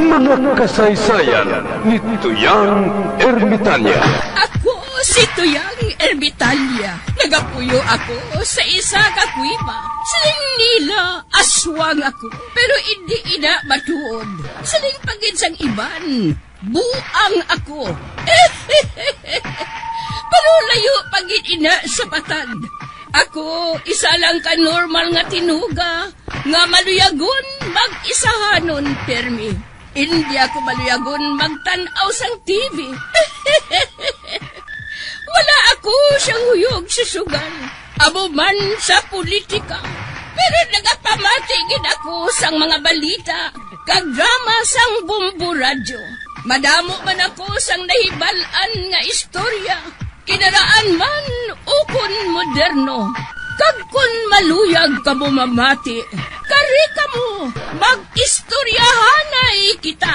Mga kasaysayan ni Tuyang Ermitanya. Ako si Tuyang Ermitanya. Nagapuyo ako sa isa ka kuiba. Siling nila, aswang ako. Pero hindi ina matuod. Siling pagin sang iban. Buang ako. Pero layo pagin ina sa patad. Ako, isa lang ka normal nga tinuga. Nga maluyagon mag-isahanon, permi. Hindi ako maluyagon magtanaw sang TV. Wala ako siyang huyog sa sugal. Abo man sa politika. Pero nagapamatagin ako sang mga balita. Kag drama sang Bumbu Radyo. Madamo man ako sang nahibalan nga istorya. Kinaraan man ukon moderno. Kag kun maluyag ka mo mamati, kari ka mo, mag-istoryahanay kita.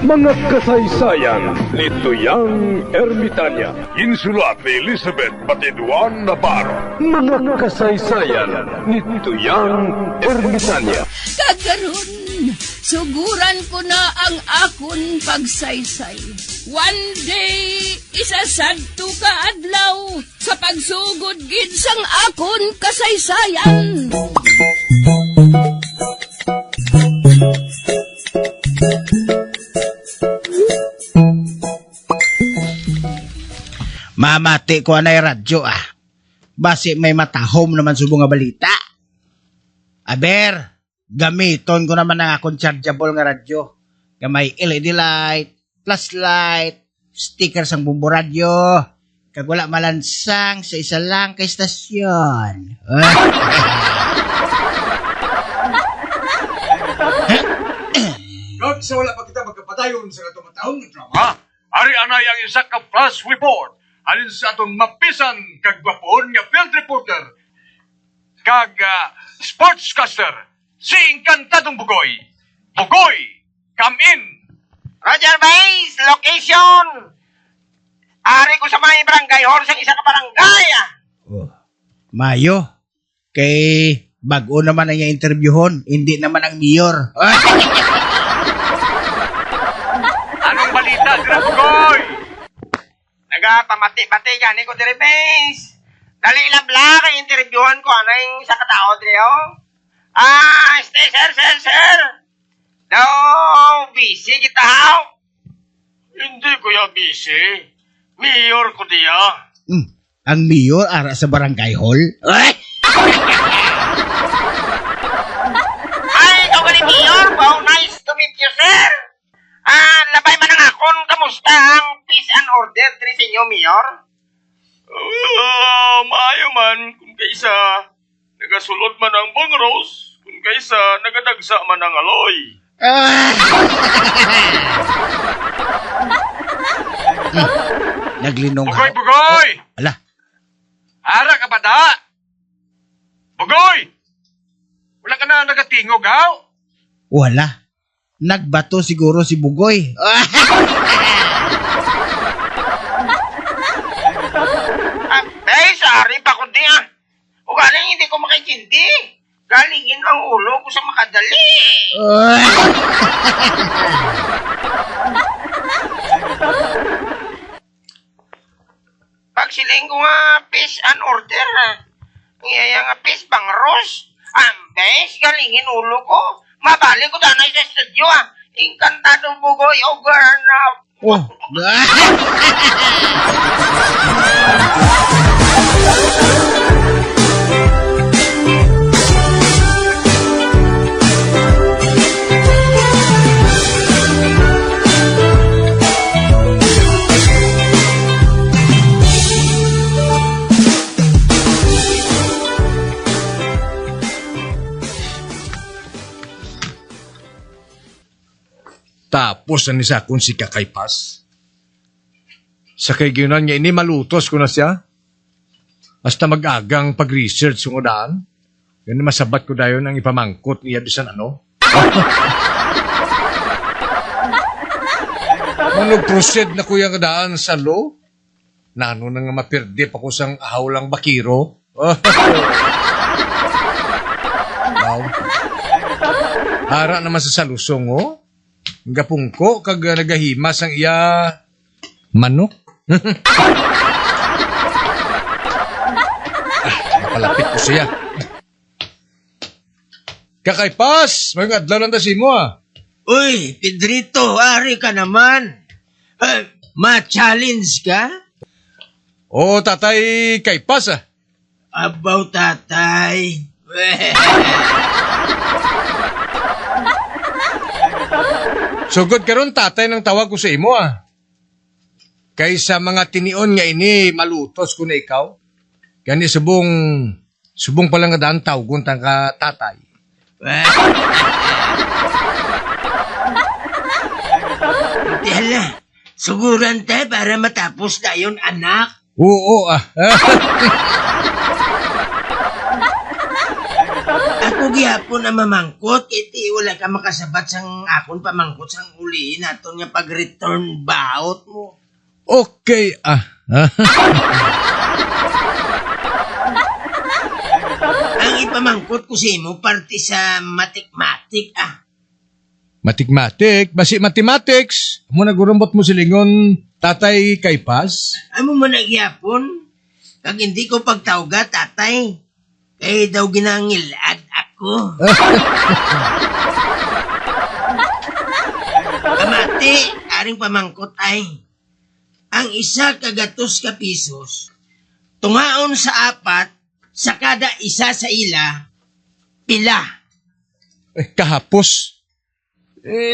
Mga kasaysayan ni Tuyang Ermitanya. Insulat ni Elizabeth Batiduan Navarro. Mga kasaysayan ni Tuyang Ermitanya. Kagaron, suguran ko na ang akon pagsaysay. One day, isasadto ka adlaw sa pagsugod gid sang akon kasaysayan. Mamati ko anay radyo Basi may matahom naman subong nga balita. Aber, gamiton ko naman ang akong chargeable nga radyo. May LED light, flashlight, sticker sang Bumbu Radyo. Kag wala malansang sa isa lang kay istasyon. Kag sa wala pa kita magkapadayon sa katumataong nga drama. Ha? Ari anay ang isa ka flash report. Alin sa atong mapisan kag gwapon nga field reporter. Kag sportscaster. Si Encantadong Bugoy. Bugoy, come in. Roger Base, location. Ari ko sa may barangay hall sa isa ka barangay. Mayo, kay bago naman ang yung interviewon, hindi naman ang mayor. Anong balita, Grab Bugoy? Nagapamati-bati gani ko dire Base. Dali labla kay interviewon ko anay sa katao dire stay sir. No, busy kita haw. Hindi ko ya busy. Mayor ko diya. Ang mayor ara sa barangay hall? Ay, ikaw gali Mayor. Wow, nice to meet you, sir. Labay man ang akon. Kamusta ang peace and order diri sa inyo, Mayor? Maayo man. Kung kaysa nagasulod man ang bangros. Kung kaysa nagadagsa man ang aloy. Naglinong Bugoy! Ala, Ara ka ba da? Bugoy! Wala ka na nagatingog, haw? wala. Nagbato siguro si Bugoy. Sorry pa ko di O galing hindi ko makikindi. Galingin ang ulo ko sa makadali. Pag siling ko nga peace and order ngaya nga peace bangros. Ambes, galingin ulo ko. Mabalik ko danay sa studio Encantado Bugoy over na. Oh. Tapos na nisa kung si Kakaypas. Sa kaigyunan niya ini malutos ko na siya. Hasta mag-agang pag-research yung udaan. Yan masabat ko dayon ang ipamangkot niya bisan ano. Nung nag-proceed na ko yung udaan sa law, nano na nga mapirdi pa ko sang ahaw lang bakiro. Wow. Ara naman sa salusong, oh. Gapungko, kag nagahimas ang iya manok. Napalapit ko siya. Kakaypas, may adlaw lang si mo, ah. Uy, Pedrito, ari ka naman. Ma-challenge ka? Oh, tatay Kaypas, ah. Abaw, tatay. Sugod karon tatay ng tawag ko sa imo, ah. Kaysa mga tinion nga ini malutos ko na ikaw. Kani subong pala nga daan tawgon tang ka tatay. Hala, suguran tayo para matapos na yun, anak. Oo, ah. Ako gihapon na mamangkot, iti wala ka makasabat sang akon pamangkot sang ulihin aton nga pag-return baot mo. Okay, ah. Ang ipamangkot ko sa imo, parte sa matik-matik, ah. Matik-matik, basi mathematics. Amo nagurumbot mo silingon tatay Kaypas. Amo man nagyapon, kag hindi ko pagtawga, tatay. Kaya daw ginangilad ako. Kamati, aring pamangkot ay, ang isa kagatos ka pisos, tungaon sa apat, sa kada isa sa ila, pila. Kahapos.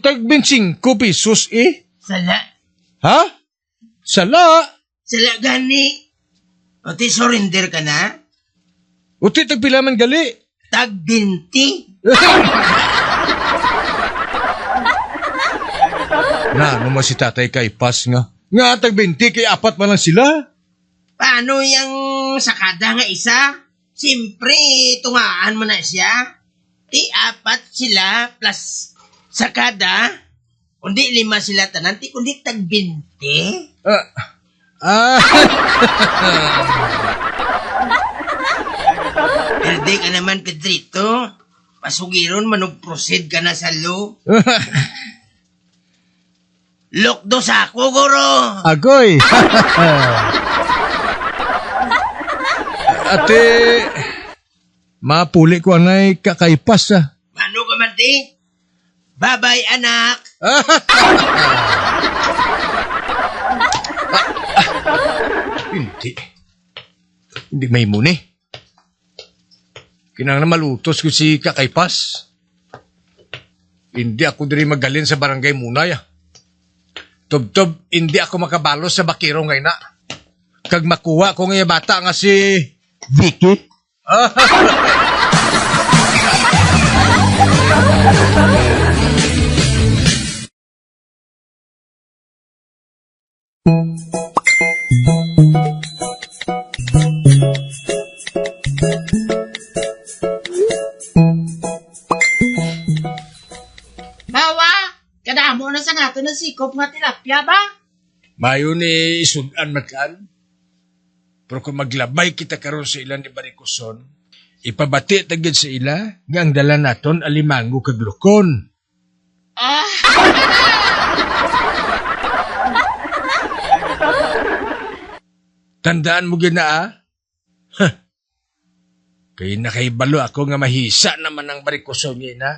Tag 25 pesos, eh. Sala. Ha? Sala? Sala gani. O ti surrender ka na? Uti tagpila man gali. Tag 20. Na, ano mo si tatay Kaypas nga? Nga tag 20 kay apat man lang sila. Paano yung sakada nga isa? Siyempre, tungaan mo na siya. Ti apat sila plus sakada. Kundi 5 sila tanan, ti kundi tag 20. Pwede ka naman, Pedrito. Pasugiron, manug-proceed ka na sa lo. Lokdo sa ako, guro. Agoy. Ate, mapuli ko anay kakaypas, ah. Mano ka man, ti? Bye-bye, anak. Hindi. Hindi may muni. Kinang na malutos ko si kakaypas. Hindi ako diri magalin sa barangay Munay, ah. Tub-tub, hindi ako makabalos sa bakiro ngay na. Kag makuha ko ngay bata nga si Vicky. Bawa, kadamo na sa nato ng sikop nga tilapia ba? Mayo ni isudan matkan. Pero kung maglabay kita karon sa ilan ni Barikoson, ipabati tagid sa ila nga ang dala naton alimango kag lukon. Tandaan mo gina, ah? Kaya nakaibalo ako nga mahisa naman ang Barikoson niya na.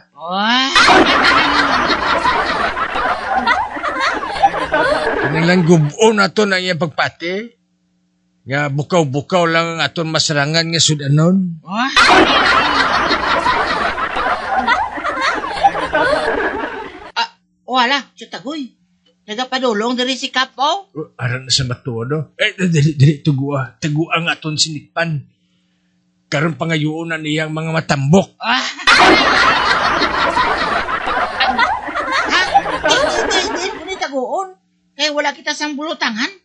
Kanilang gubuon nato na iyang pagpati. Nga bukaw-bukaw lang ang aton masarangan nga sudanon. Wala, chutagoy. Nagapadulong diri si Kapo. Aran na sa matuodo. Dili, tugua. Tagua ang aton sinikpan. Karon pangayuon na niyang mga matambok. Hindi taguon. Kaya wala kita sang bulutangan.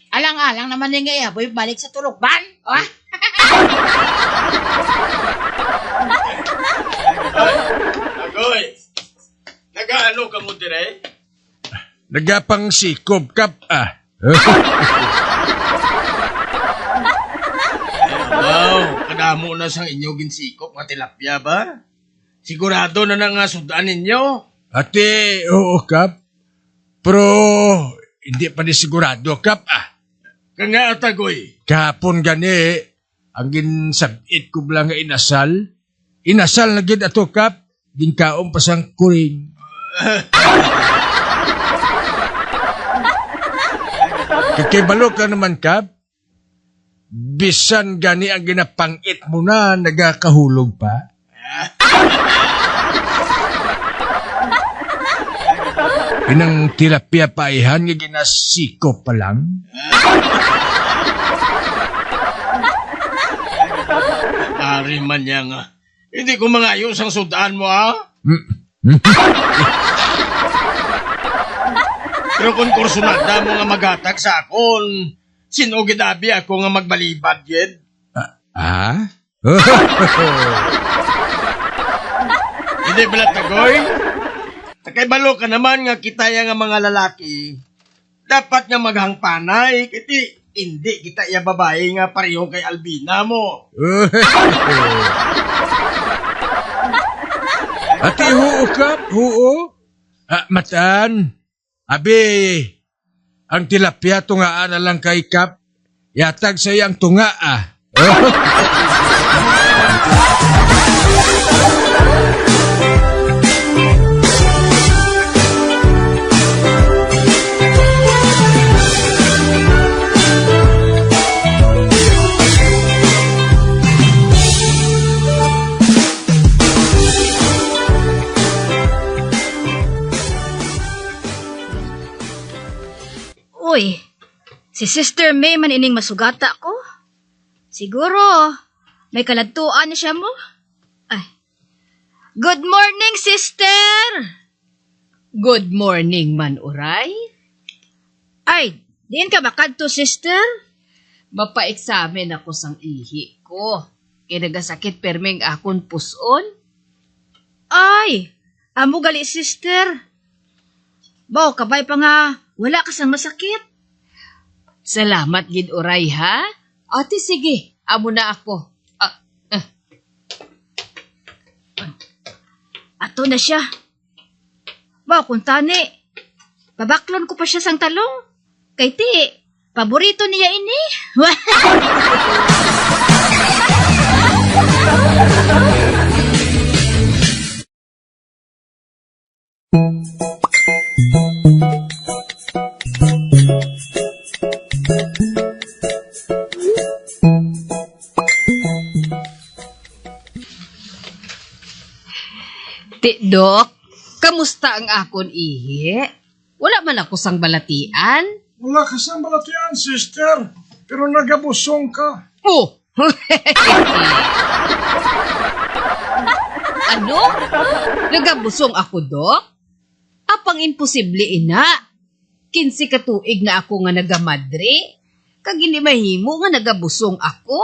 Alang-alang naman yung ngayaboy balik sa tulokban. Agoy, nagaano ka mo dire? Nagapang sikob kap, ah. Wow, kadamo na sang inyo ginsikop nga tilapia ba? Sigurado na nga sudan ninyo. Ate, oo, Kap. Pero, hindi pa ni sigurado, Kap. Kanga tagoy. Kahapon gani, ang ginsabit ko lang nga inasal. Inasal na gid ato, Kap. Ginkaon pa sang kuring. Kakibalo ka naman, Kap. Bisan gani ang ginapangit mo na, nagakahulog pa. Inang tilapia paihan nga ginasiko pa lang. Ari man niya nga. Hindi ko mangayos ang sudan mo, ha? Pero kung kursunada mo nga magatag sa akon, sino gidabi ako nga magbalibad, yed? Hindi bala tagoy? Takay-balo ka naman nga kita nga mga lalaki. Dapat nga maghangpanay, kiti hindi kita ya babae nga pareho kay Albina mo. Ate, huo, Kap, huo. Matan, abi, ang tilapia tungaan na lang kay Kap. Yatag sa iyang tunga, Uy, si Sister May man ining masugata ko. Siguro, may kaladtuan na siya mo. Ay. Good morning, sister! Good morning man, Uray. Ay, diin ka ba kadto, sister? Mapa-examen ako sang ihi ko. Kaya nagasakit permeng akon puson. Ay, amo gali, sister. Baw, kabay pa nga, wala ka sang masakit. Salamat gid, Uray, ha? Ate, sige. Amo na ako. Ato na siya. Baw, kung tani, pabaklon ko pa siya sang talong. Kay ti, paborito niya ini. Dok, kamusta ang akon ihi? Wala man ako sang balatian. Wala ka sa balatian, sister. Pero nagabusong ka. Oh! Ano? Nagabusong ako, Dok? Apang imposible ina. 15 katuig na ako nga nagamadre. Kag hindi mahimo nga nagabusong ako.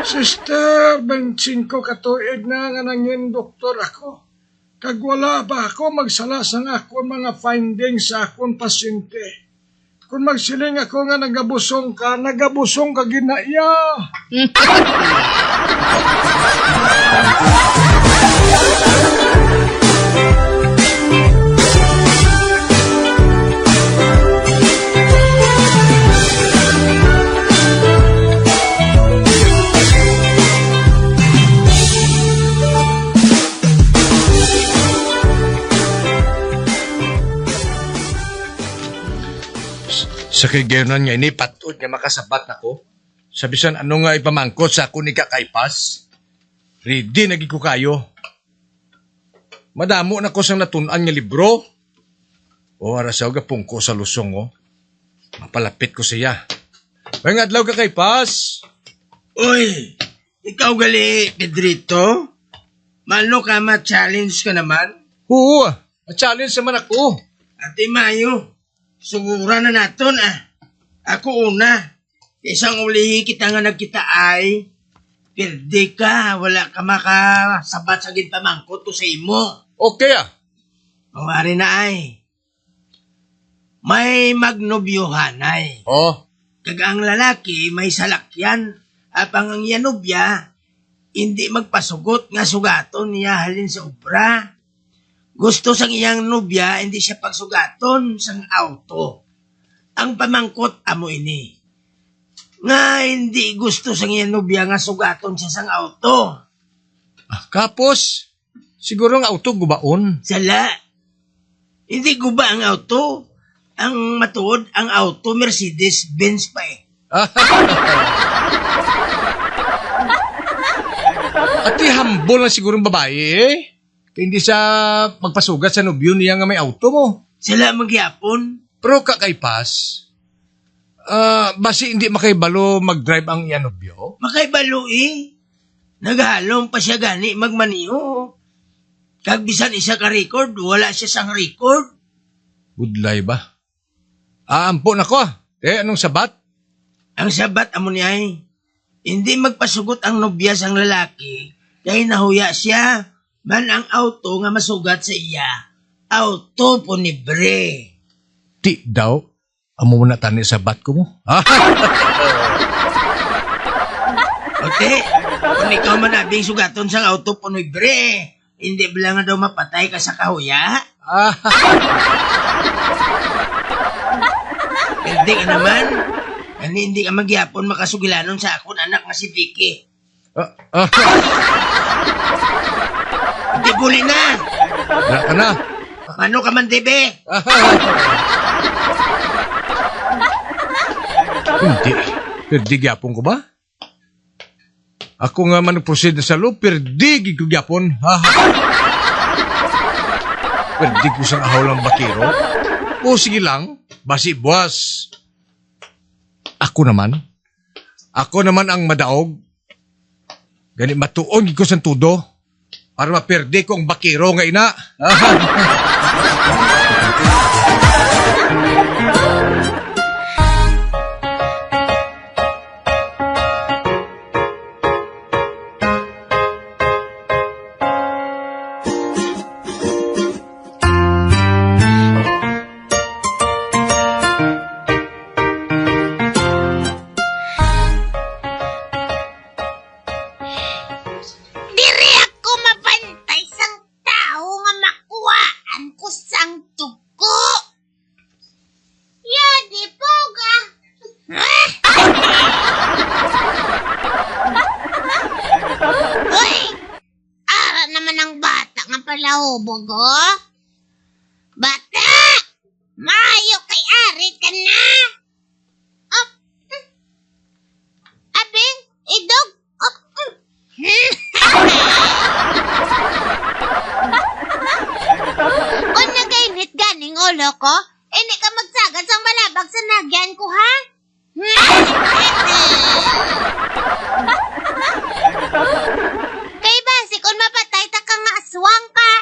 Sister, 25 katuig na nga nangin doktor ako. Kag wala ba ako magsala sang akon mga findings sa akon pasyente. Kung magsiling ako nga nagabusong ka ginaiya. Sa kaigayonan nga ini, patod nga makasabat ako. Sabisan ano nga ipamangkot sa ako ni Kakaypas. Ready naging ko kayo. Madamo na ko sang natunan nga libro. O arasaw gapong ko sa lusong o. Mapalapit ko siya. May nga adlaw Kakaypas. Uy, ikaw gali, Pedrito? Mano ka ma-challenge ka naman? Oo, challenge naman ako. Ate Mayo, sugura na naton Ako una. Isang ulihi kita nga nagkita ay, pirdi ka, wala ka makasabat sa ginpamangkot to sa imo. Okay Mawari na ay. May magnobyohan ay. Oh. Kag ang lalaki may salakyan, apang ang yanubya, hindi magpasugot nga sugaton niya halin sa obra. Gusto sang iyang nubya, hindi siya pagsugaton sang auto. Ang pamangkot amo ini. Nga hindi gusto sang iyang nubya nga sugaton siya sang auto. Kapos, siguro ang auto gubaon. Sala. Hindi guba ang auto. Ang matuod, ang auto Mercedes-Benz pa eh. At humble lang siguro ang babae eh. Kaya hindi siya magpasugat sa nobyo niya nga may auto mo. Sala magyapon. Pero kakaipas, basi hindi makaibalo mag-drive ang iya nobyo? Makaibalo eh. Naghalong pa siya gani magmaniho. Kag bisan isa ka record, wala siya sang record. Budlay ba? Ampo na ko. Anong sabat? Ang sabat amo niya eh. Hindi magpasugot ang nobya sang lalaki kaya nahuya siya. Man ang auto nga masugat sa iya. Auto punibre. Di daw. Amo mo na tani sabat ko mo. Ote, kung ikaw manabing sugaton sang auto punibre, hindi ba nga daw mapatay ka sa kahuya? Pwede ka naman. Kasi hindi ka magyapon makasugilanon sa akon anak nga si Vicky. Hindi buli na. Wala ka na. Paano ka man, Debe? Hindi. Perdi gyapon ko ba? Ako nga man nag-proceed sa loob, perdi ko gyapon. Perdi ko sa ahaw lang bakiro. O sige lang, basi buwas. Ako naman ang madaog. Gani matuon ko sa tudo para maperde ko ang bakiro nga ina. Diri ako mabantay sang tao nga makuhaan ko sang tugo. Yadi poga. Uy! Ara naman ang bata nga palahubog, oh. Bata! Maayo kay ari ka na. Oh. Abing, idog. Oh. Kung nagainit ganing ulo ko, hindi ka magsagad sang malabag sa nagyan ko, ha? Kay basi kung mapatay ta ka nga aswang ka.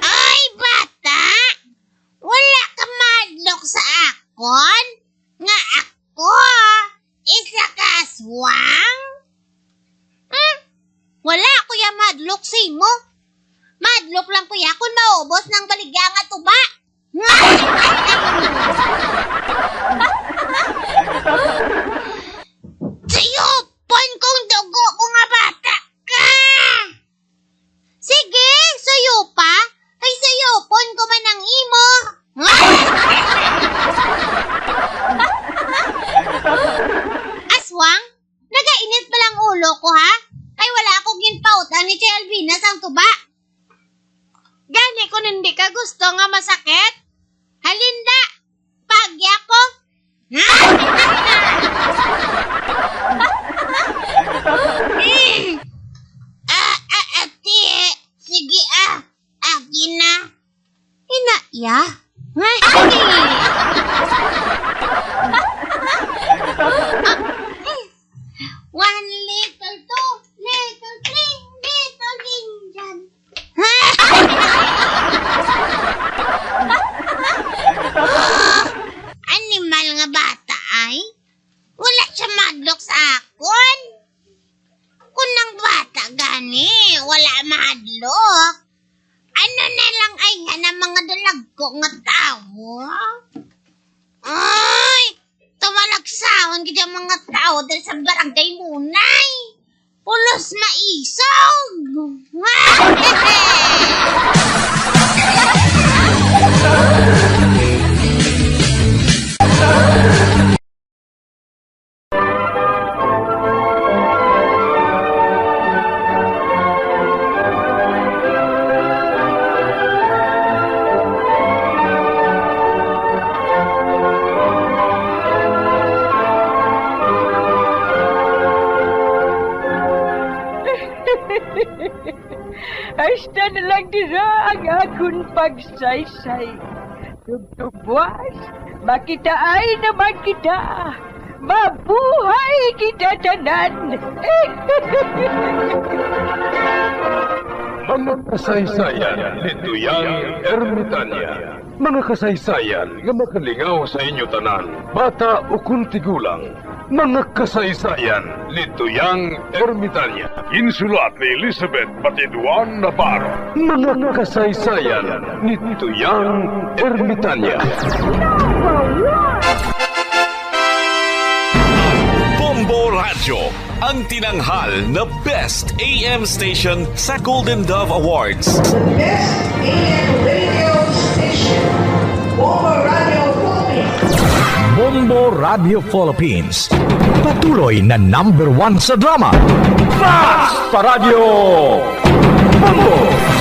Ay, bata! Wala ka madlok sa akon? Nga ako, isa ka aswang? Wala kuya madlok sa imo. Madlok lang kuya kung maubos ng baligya nga tuba. Sayupon kong dugo ko nga bata ka. Sige, sayupa. Ay sayupon ko man ang imo. Aswang, nagainit pa lang ulo ko ha? Ay wala akong ginpautan ni Tia Alvina sang tuba. Gani kung hindi ka gusto nga masakit? Halinda, pagya ko. Sige akin na. Inaya. One little, two little, three little Indian. Animal nga bata ay? Wala siya madlok sa akon. Kung nang bata gani, wala madlok. Ano na lang ay yan ang mga dalag ko nga tao? Ay! Tawalagsahon gid ang mga tao dahil sa barangay Munay. Pulos maisog! Hasta na lang dira ang akong pagsaysay. Tugtugwas, makitaay naman kita. Mabuhay kita tanan. Mga kasaysayan ni Tuyang Ermitanya. Mga kasaysayan nga makalingaw sa inyo tanan, bata o kuntigulang. Mga kasaysayan ni Tuyang Ermitanya. Insulat ni Elizabeth Batiduan Navarro. Mga kasaysayan ni Tuyang Ermitanya. Bombo Radio, ang tinanghal na Best AM Station sa Golden Dove Awards. Best AM radio station, Bombo Radio Philippines. Bombo Radio Philippines. Patuloy na #1 sa drama. Fast pa Radio! Bombo!